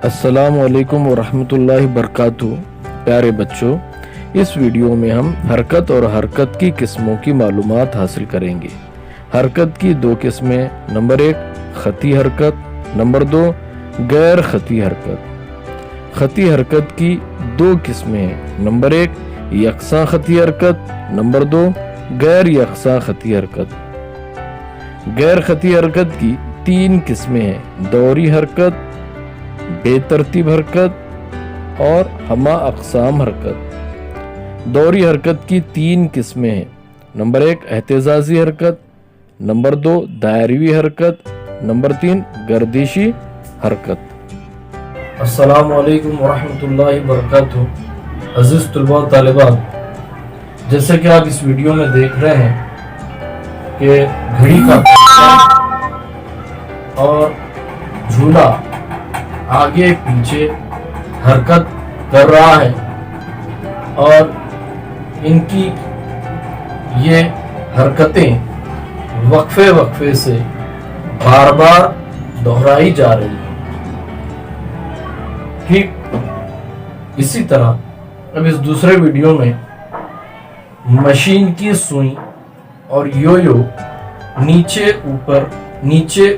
अस्सलाम वालेकुम वरहमतुल्लाहि वबरकातुहू। प्यारे बच्चों, इस वीडियो में हम हरकत और हरकत की किस्मों की मालूमात हासिल करेंगे। हरकत की दो किस्में, नंबर 1 खती हरकत, नंबर 2 गैर खती हरकत। खती हरकत की दो किस्में हैं, नंबर 1 यकसा खती हरकत, नंबर 2 गैर यकसा खती हरकत। गैर खती हरकत की 3 किस्में हैं, दौरी हरकत, बेतरतीब हरकत और हमा अक़साम हरकत। दौरी हरकत की 3 किस्में हैं, नंबर 1 एहतिजाजी हरकत, नंबर 2 दायरवी हरकत, नंबर 3 गर्दिशी हरकत। अस्सलामु अलैकुम वरहमतुल्लाहि वबरकातुहू। अज़ीज़ तलबा व तालिबात, जैसे कि आप इस वीडियो में देख रहे हैं कि घड़ी का और झूला आगे पीछे हरकत कर रहा है और इनकी ये हरकतें वक्फे वक्फे से बार बार दोहराई जा रही हैं। ठीक इसी तरह अब इस दूसरे वीडियो में मशीन की सुई और यो नीचे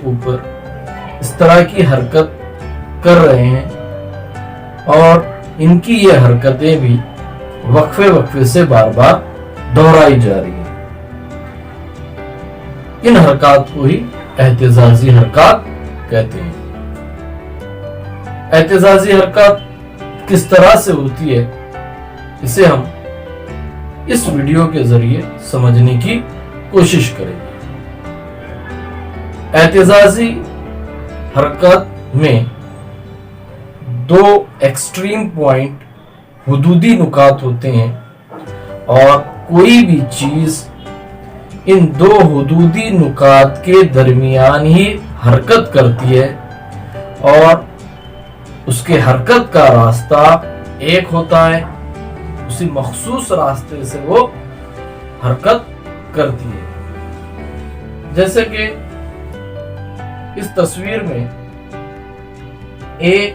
ऊपर इस तरह की हरकत कर रहे हैं और इनकी ये हरकतें भी वक्फे वक्फे से बार बार दोहराई जा रही है। इन हरकत को ही एहतिजाजी हरकत कहते हैं। एहतिजाजी हरकत किस तरह से होती है, इसे हम इस वीडियो के जरिए समझने की कोशिश करेंगे। एहतिजाजी हरकत में 2 एक्सट्रीम पॉइंट हुदूदी नुकात होते हैं और कोई भी चीज इन 2 हुदूदी नुकात के दरमियान ही हरकत करती है और उसके हरकत का रास्ता एक होता है, उसी मखसूस रास्ते से वो हरकत करती है। जैसे कि इस तस्वीर में एक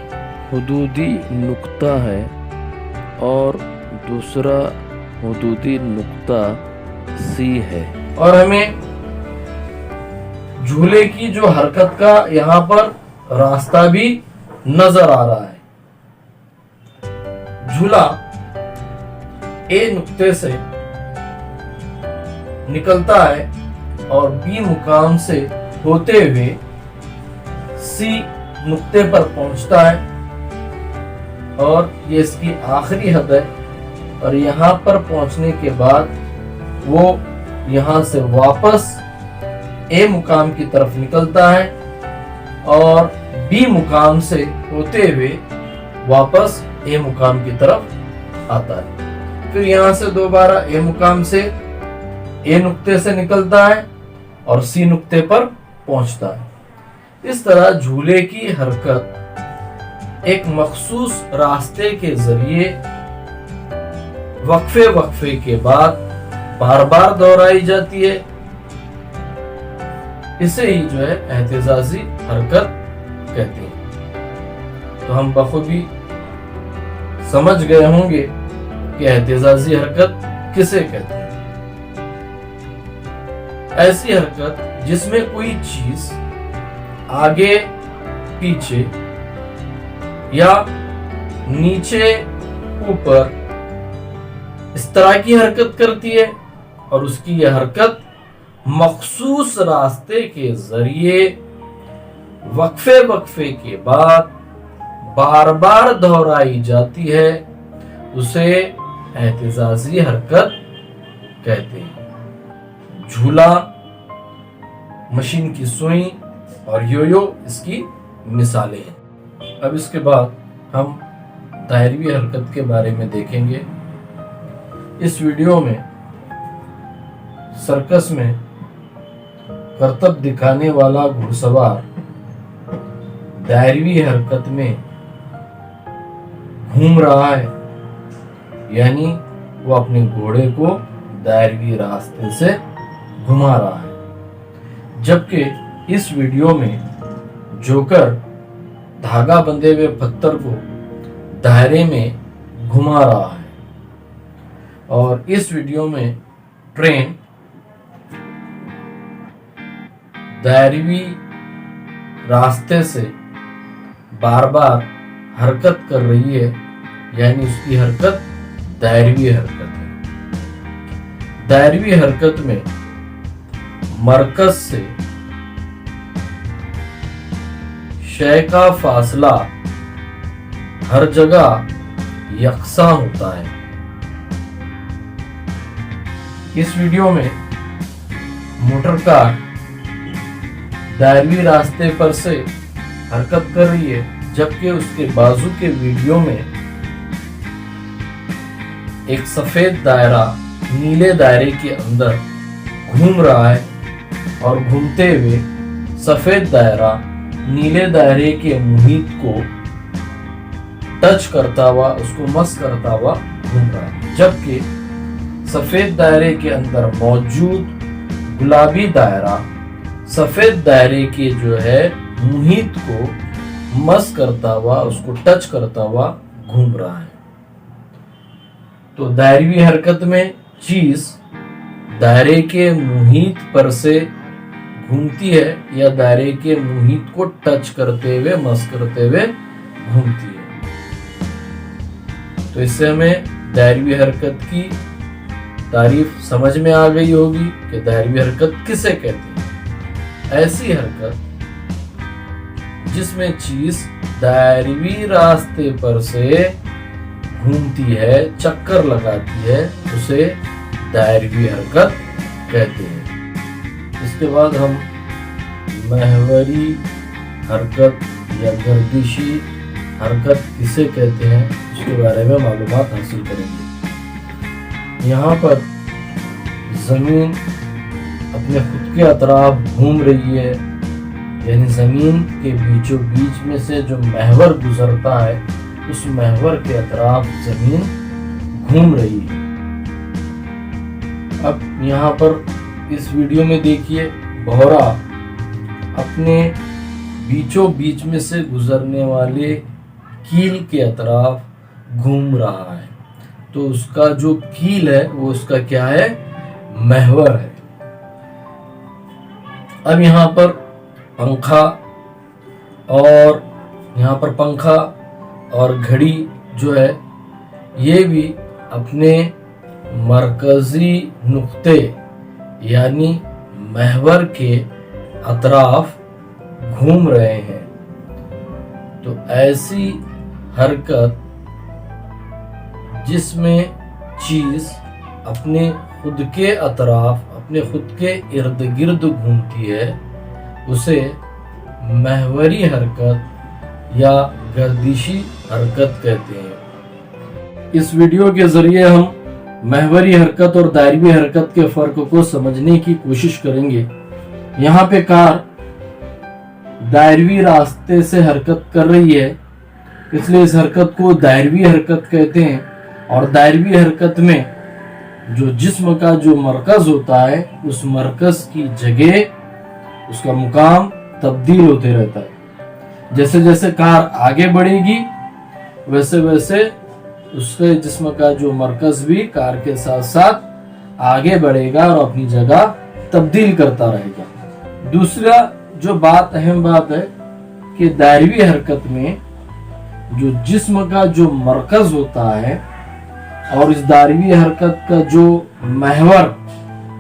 हुदूदी नुक्ता है और दूसरा हुदूदी नुक्ता सी है और हमें झूले की जो हरकत का यहाँ पर रास्ता भी नजर आ रहा है। झूला ए नुक्ते से निकलता है और बी मुकाम से होते हुए सी नुक्ते पर पहुंचता है और ये इसकी आखिरी हद है और यहाँ पर पहुंचने के बाद वो यहाँ से वापस ए मुकाम की तरफ निकलता है और बी मुकाम से होते हुए वापस ए मुकाम की तरफ आता है। फिर यहाँ से दोबारा ए मुकाम से ए नुक्ते से निकलता है और सी नुक्ते पर पहुंचता है। इस तरह झूले की हरकत एक मखसूस रास्ते के जरिए वक्फे वक्फे के बाद बार बार दोहराई जाती है। इसे ही जो है एहतिजाजी हरकत कहते हैं। तो हम बखूबी समझ गए होंगे कि एहतिजाजी हरकत किसे कहते हैं। ऐसी हरकत जिसमें कोई चीज आगे पीछे या नीचे ऊपर इस तरह की हरकत करती है और उसकी यह हरकत मखसूस रास्ते के जरिए वक्फे वक्फे के बाद बार बार दोहराई जाती है, उसे एहतिजाजी हरकत कहते हैं। झूला, मशीन की सुई और यो इसकी मिसालें हैं। अब इसके बाद हम दायरवी हरकत के बारे में देखेंगे। इस वीडियो में सर्कस में करतब दिखाने वाला घुड़सवार दायरवी हरकत में घूम रहा है, यानी वो अपने घोड़े को दायरवी रास्ते से घुमा रहा है। जबकि इस वीडियो में जोकर धागा बंधे हुए पत्थर को दायरे में घुमा रहा है। और इस वीडियो में ट्रेन दायरवी रास्ते से बार बार हरकत कर रही है, यानी उसकी हरकत दायरवी हरकत है। दायरवी हरकत में मरकज से शय का फासला हर जगह यकसा होता है। इस वीडियो में मोटर कार दायरवी रास्ते पर से हरकत कर रही है, जबकि उसके बाजू के वीडियो में एक सफेद दायरा नीले दायरे के अंदर घूम रहा है और घूमते हुए सफेद दायरा नीले दायरे के मुहित को टच करता हुआ, उसको मस करता हुआ घूम रहा है, जबकि सफेद दायरे के अंदर मौजूद गुलाबी दायरा सफेद दायरे के जो है मुहित को मस करता हुआ, उसको टच करता हुआ घूम रहा है। तो दायरवी हरकत में चीज दायरे के मुहित पर से घूमती है या दायरे के मुहित को टच करते हुए, मस करते हुए घूमती है। तो इससे हमें दायरवी हरकत की तारीफ समझ में आ गई होगी कि दायरवी हरकत किसे कहते हैं। ऐसी हरकत जिसमें चीज दायरवी रास्ते पर से घूमती है, चक्कर लगाती है, उसे दायरवी हरकत कहते हैं। इसके बाद हम महवरी हरकत या गर्दिशी हरकत किसे कहते हैं उसके बारे में मालूमात हासिल करेंगे। यहाँ पर जमीन अपने खुद के अतराफ घूम रही है, यानी जमीन के बीचों बीच में से जो महवर गुजरता है, उस महवर के अतराफ जमीन घूम रही है। अब यहाँ पर इस वीडियो में देखिए, भौरा अपने बीचों बीच में से गुजरने वाले कील के अतराफ घूम रहा है। तो उसका जो कील है वो उसका क्या है, महवर है। अब यहाँ पर पंखा और घड़ी जो है, ये भी अपने मरकजी नुक्ते यानी महवर के अतराफ घूम रहे हैं। तो ऐसी हरकत जिसमें चीज अपने खुद के अतराफ, अपने खुद के इर्द गिर्द घूमती है, उसे महवरी हरकत या गर्दिशी हरकत कहते हैं। इस वीडियो के जरिए हम महवरी हरकत और दायरवी हरकत के फर्क को समझने की कोशिश करेंगे। यहाँ पे कार दायरवी रास्ते से हरकत कर रही है, इसलिए इस हरकत को दायरवी हरकत कहते हैं। और दायरवी हरकत में जो जिस्म का जो मरकज होता है, उस मरकज की जगह, उसका मुकाम तब्दील होते रहता है। जैसे जैसे कार आगे बढ़ेगी वैसे वैसे उसके जिस्म का जो मरकज भी कार के साथ साथ आगे बढ़ेगा और अपनी जगह तब्दील करता रहेगा। दूसरा जो बात, अहम बात है कि दायरवी हरकत में जो जिस्म का जो मरकज होता है और इस दायरवी हरकत का जो महवर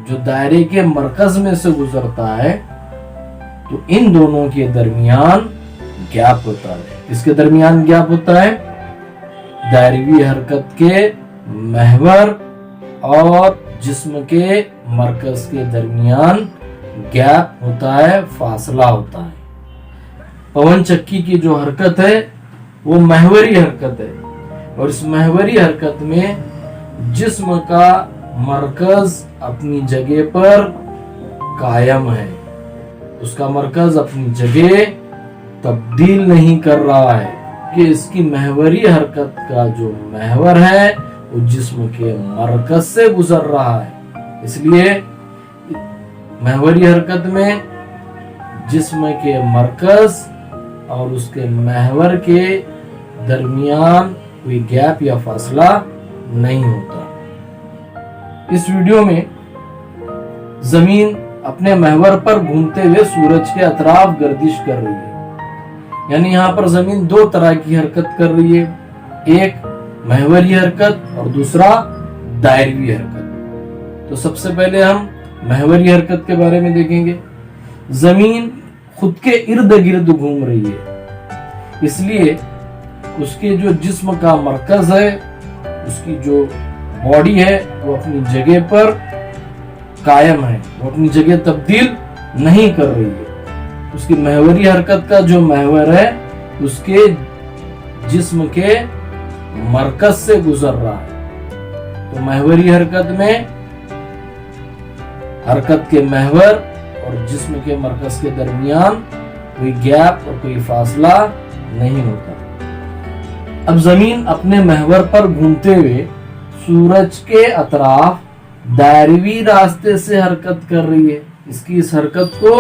जो दायरे के मरकज में से गुजरता है, तो इन दोनों के दरमियान गैप होता है। किसके दरमियान गैप होता है? दायरवी हरकत के महवर और जिस्म के मरकज के दरमियान गैप होता है, फासला होता है। पवन चक्की की जो हरकत है वो महवरी हरकत है, और इस महवरी हरकत में जिस्म का मरकज अपनी जगह पर कायम है, उसका मरकज अपनी जगह तब्दील नहीं कर रहा है कि इसकी महवरी हरकत का जो महवर है वो जिस्म के मरकज से गुजर रहा है। इसलिए महवरी हरकत में जिस्म के मरकज और उसके महवर के दरमियान कोई गैप या फासला नहीं होता। इस वीडियो में जमीन अपने महवर पर घूमते हुए सूरज के अतराफ गर्दिश कर रही है। यानी यहाँ पर जमीन दो तरह की हरकत कर रही है, एक महवरी हरकत और दूसरा दायरवी हरकत। तो सबसे पहले हम महवरी हरकत के बारे में देखेंगे। जमीन खुद के इर्द गिर्द घूम रही है, इसलिए उसके जो जिस्म का मरकज है, उसकी जो बॉडी है, वो अपनी जगह पर कायम है, वो अपनी जगह तब्दील नहीं कर रही है। उसकी महवरी हरकत का जो महवर है उसके जिस्म के मरकज से गुजर रहा है। तो महवरी हरकत में हरकत के महवर और जिस्म के मरकज के दरमियान कोई गैप और कोई फासला नहीं होता। अब जमीन अपने महवर पर घूमते हुए सूरज के अतराफ दायरवी रास्ते से हरकत कर रही है। इस हरकत को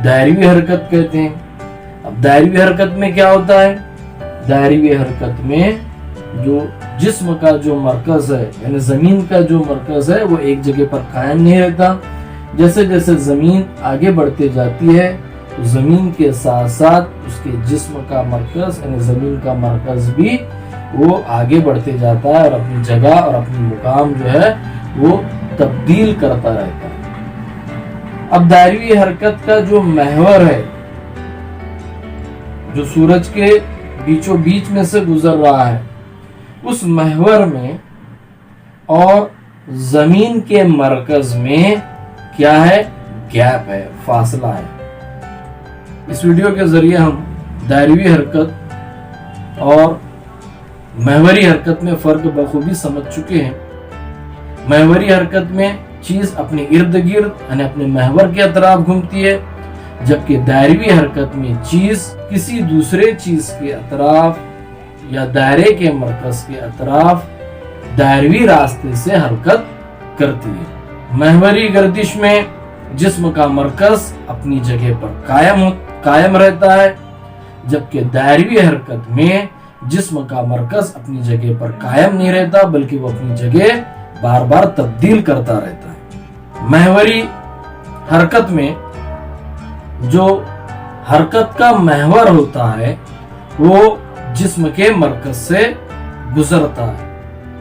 दायरवी हरकत कहते हैं। अब दायरवी हरकत में क्या होता है? दायरवी हरकत में जो जिस्म का जो मरकज है, यानी जमीन का जो मरकज है, वो एक जगह पर कायम नहीं रहता। जैसे जैसे जमीन आगे बढ़ते जाती है तो जमीन के साथ साथ उसके जिस्म का मरकज यानी जमीन का मरकज भी वो आगे बढ़ते जाता है और अपनी जगह और अपनी मुकाम जो है वो तब्दील करता रहता है। अब दायरवी हरकत का जो महवर है, जो सूरज के बीचों बीच में से गुजर रहा है, उस महवर में और जमीन के मरकज में क्या है? गैप है, फासला है। इस वीडियो के जरिए हम दायरवी हरकत और महवरी हरकत में फर्क बखूबी समझ चुके हैं। महवरी हरकत में चीज अपने इर्द गिर्द यानी अपने महवर के अतराफ घूमती है, जबकि दायरवी हरकत में चीज किसी दूसरे चीज के अतराफ या दायरे के मरकज के अतराफ दायरवी रास्ते से हरकत करती है। महवरी गर्दिश में जिस्म का मरकज अपनी जगह पर कायम रहता है, जबकि दायरवी हरकत में जिस्म का मरकज अपनी जगह पर कायम नहीं रहता, बल्कि वो अपनी जगह बार बार तब्दील करता रहता है। महवरी हरकत में जो हरकत का महवर होता है वो जिस्म के मरकज से गुजरता है,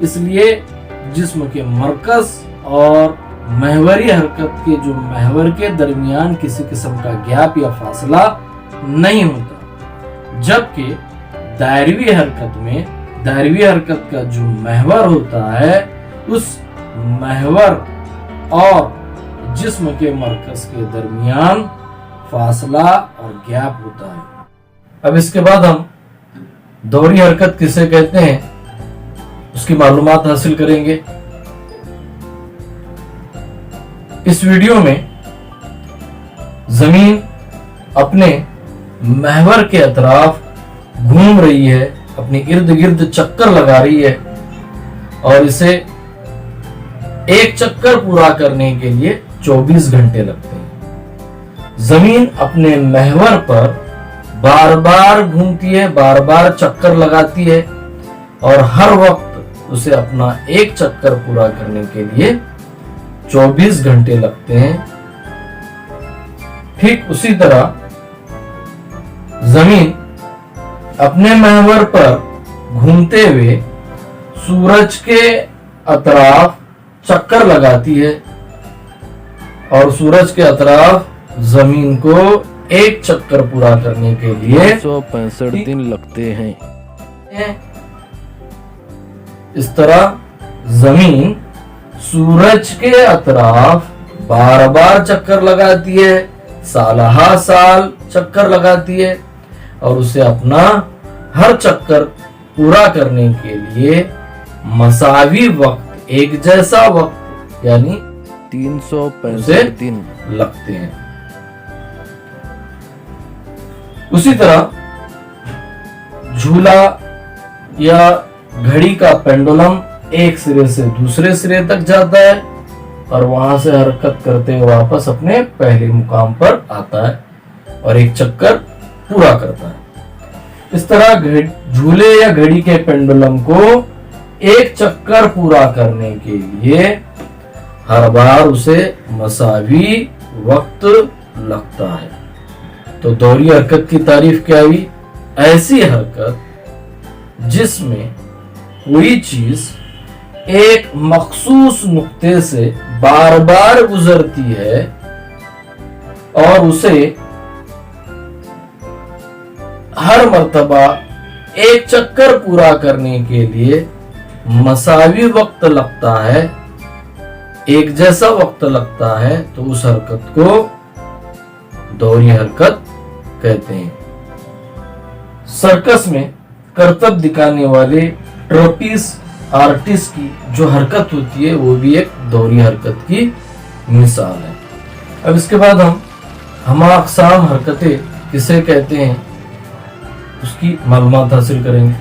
इसलिए जिस्म के मरकज और महवरी हरकत के जो महवर के दरमियान किसी किस्म का गैप या फासला नहीं होता। जबकि दायरवी हरकत का जो महवर होता है, उस महवर और जिस्म के मरकज के दरमियान फासला और गैप होता है। अब इसके बाद हम दोहरी हरकत किसे कहते हैं उसकी मालूमात हासिल करेंगे। इस वीडियो में जमीन अपने महवर के अतराफ घूम रही है, अपने इर्द गिर्द चक्कर लगा रही है और इसे एक चक्कर पूरा करने के लिए 24 घंटे लगते हैं। जमीन अपने महवर पर बार बार घूमती है, बार बार चक्कर लगाती है और हर वक्त उसे अपना एक चक्कर पूरा करने के लिए 24 घंटे लगते हैं। ठीक उसी तरह जमीन अपने महवर पर घूमते हुए सूरज के अतराफ चक्कर लगाती है और सूरज के अतराफ जमीन को एक चक्कर पूरा करने के लिए 365 दिन लगते हैं। इस तरह जमीन सूरज के अतराफ बार बार चक्कर लगाती है, साल हा साल चक्कर लगाती है और उसे अपना हर चक्कर पूरा करने के लिए मसावी वक्त, एक जैसा वक्त यानी 365 दिन लगते हैं। उसी तरह झूला या घड़ी का पेंडुलम एक सिरे से दूसरे सिरे तक जाता है और वहां से हरकत करते हुए वापस अपने पहले मुकाम पर आता है और एक चक्कर पूरा करता है। इस तरह झूले या घड़ी के पेंडुलम को एक चक्कर पूरा करने के लिए हर बार उसे मसावी वक्त लगता है। तो दोहरी हरकत की तारीफ क्या हुई? ऐसी हरकत जिसमें कोई चीज एक मखसूस नुक्ते से बार बार गुजरती है और उसे हर मर्तबा एक चक्कर पूरा करने के लिए मसावी वक्त लगता है, एक जैसा वक्त लगता है, तो उस हरकत को दोहरी हरकत कहते हैं। सर्कस में करतब दिखाने वाले ट्रपेज आर्टिस्ट की जो हरकत होती है वो भी एक दोहरी हरकत की मिसाल है। अब इसके बाद हम अक़साम हरकतें किसे कहते हैं उसकी मालूमात हासिल करेंगे।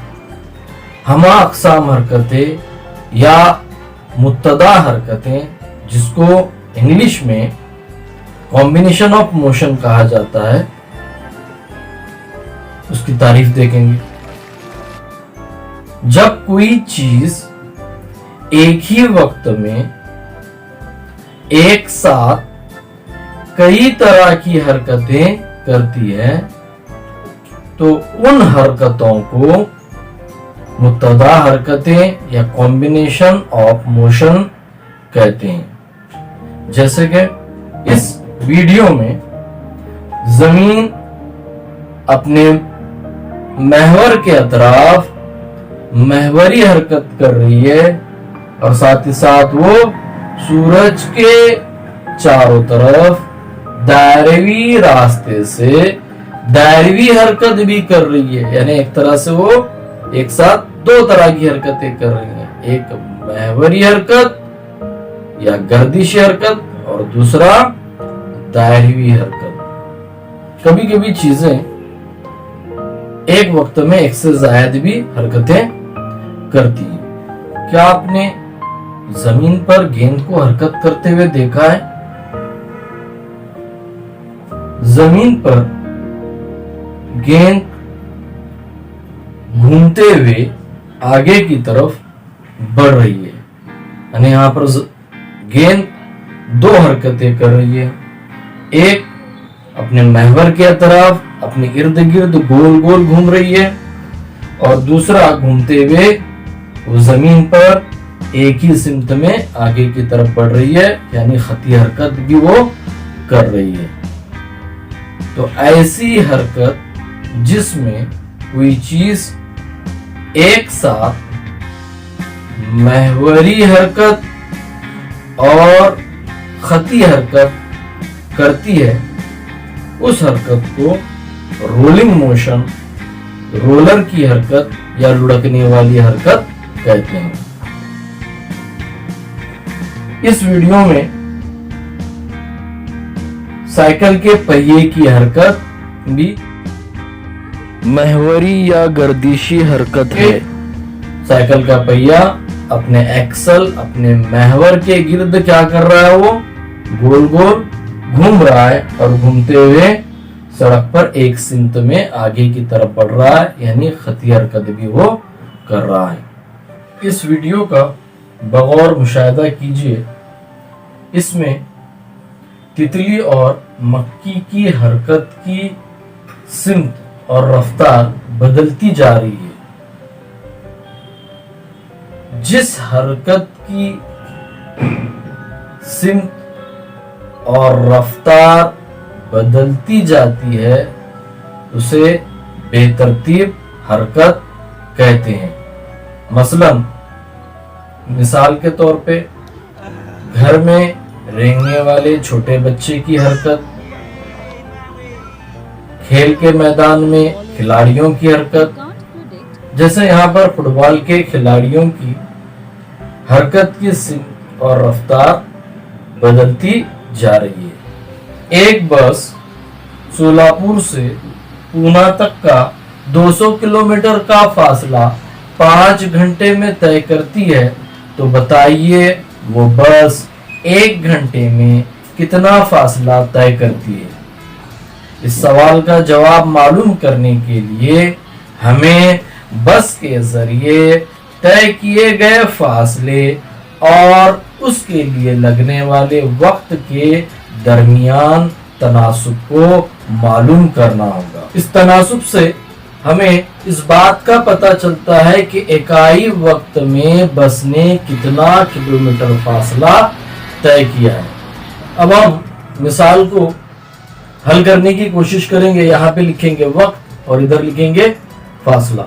हमा अक़साम हरकतें या मुत्तदा हरकतें, जिसको इंग्लिश में कॉम्बिनेशन ऑफ मोशन कहा जाता है, उसकी तारीफ देखेंगे। जब कोई चीज एक ही वक्त में एक साथ कई तरह की हरकतें करती है तो उन हरकतों को मुत्तदा हरकतें या कॉम्बिनेशन ऑफ मोशन कहते हैं। जैसे कि इस वीडियो में जमीन अपने महवर के अतराफ महवरी हरकत कर रही है और साथ ही साथ वो सूरज के चारों तरफ दायरवी रास्ते से दायरवी हरकत भी कर रही है। यानी एक तरह से वो एक साथ दो तरह की हरकतें कर रही हैं, एक महवरी हरकत या गर्दिशी हरकत और दूसरा दायरवी हरकत। कभी कभी चीजें एक वक्त में एक से ज्यादा भी हरकतें करती हैं। क्या आपने जमीन पर गेंद को हरकत करते हुए देखा है? जमीन पर गेंद घूमते हुए आगे की तरफ बढ़ रही है, यानी यहां पर गेंद दो हरकतें कर रही है। एक अपने महवर के तरफ अपने इर्द गिर्द गोल गोल घूम रही है और दूसरा घूमते हुए वो जमीन पर एक ही सिमत में आगे की तरफ बढ़ रही है, यानी खती हरकत भी वो कर रही है। तो ऐसी हरकत जिसमें कोई चीज एक साथ महवरी हरकत और खती हरकत करती है, उस हरकत को रोलिंग मोशन, रोलर की हरकत या लुढ़कने वाली हरकत कहते हैं। इस वीडियो में साइकिल के पहिए की हरकत भी महवरी या गर्दिशी हरकत है। साइकिल का पहिया अपने एक्सल, अपने महवर के गिर्द क्या कर रहा है? वो गोल गोल घूम रहा है और घूमते हुए सड़क पर एक सिमत में आगे की तरफ बढ़ रहा है, यानी खती हरकत भी वो कर रहा है। इस वीडियो का बगौर मुशाहिदा कीजिए। इसमें तितली और मक्खी की हरकत की सिमत और रफ्तार बदलती जा रही है। जिस हरकत की सिमत और रफ्तार बदलती जाती है उसे बेतरतीब हरकत कहते हैं। मसलन मिसाल के तौर पे घर में रेंगने वाले छोटे बच्चे की हरकत, खेल के मैदान में खिलाड़ियों की हरकत। जैसे यहाँ पर फुटबॉल के खिलाड़ियों की हरकत की सिमत और रफ्तार बदलती जा रही है। एक बस सोलापुर से पूना तक का 200 किलोमीटर का फासला 5 घंटे में तय करती है, तो बताइए वो बस 1 घंटे में कितना फासला तय करती है? इस सवाल का जवाब मालूम करने के लिए हमें बस के जरिए तय किए गए फासले और उसके लिए लगने वाले वक्त के दरमियान तनासुब को मालूम करना होगा। इस तनासुब से हमें इस बात का पता चलता है कि इकाई वक्त में बस ने कितना किलोमीटर फासला तय किया है। अब हम मिसाल को हल करने की कोशिश करेंगे। यहाँ पे लिखेंगे वक्त और इधर लिखेंगे फासला।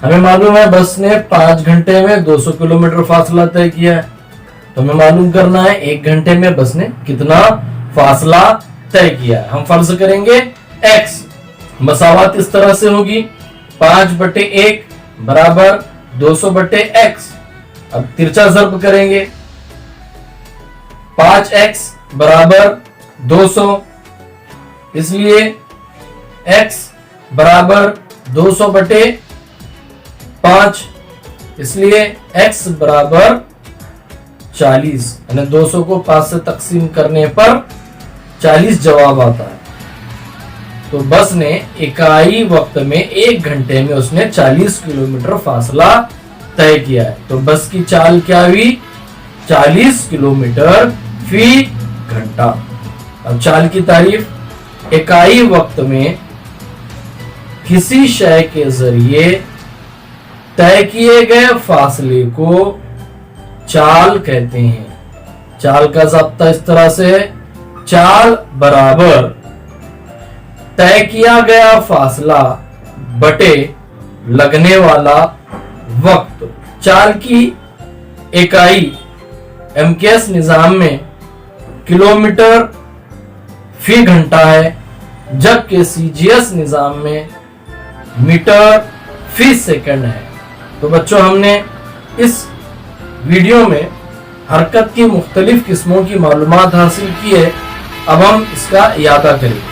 हमें मालूम है बस ने 5 घंटे में 200 किलोमीटर फासला तय किया है, तो हमें मालूम करना है 1 घंटे में बस ने कितना फासला तय किया है। हम फर्ज करेंगे x, मसावत इस तरह से होगी 5/1 बराबर 200/x। अब तिरछा ज़र्ब करेंगे 5x बराबर 200, इसलिए x बराबर 200/5, इसलिए x बराबर 40, यानी 200 को 5 से तकसीम करने पर 40 जवाब आता है। तो बस ने इकाई वक्त में 1 घंटे में उसने 40 किलोमीटर फासला तय किया है। तो बस की चाल क्या हुई? 40 किलोमीटर फी घंटा। अब चाल की तारीफ, इकाई वक्त में किसी शय के जरिए तय किए गए फासले को चाल कहते हैं। चाल का ज़ाब्ता इस तरह से है, चाल बराबर तय किया गया फासला बटे लगने वाला वक्त। चाल की इकाई एमकेएस निजाम में किलोमीटर फी घंटा है, जबकि सीजीएस निजाम में मीटर फी सेकंड है। तो बच्चों, हमने इस वीडियो में हरकत की मुख्तलिफ किस्मों की मालूमात हासिल की है। अब हम इसका इयादा करें।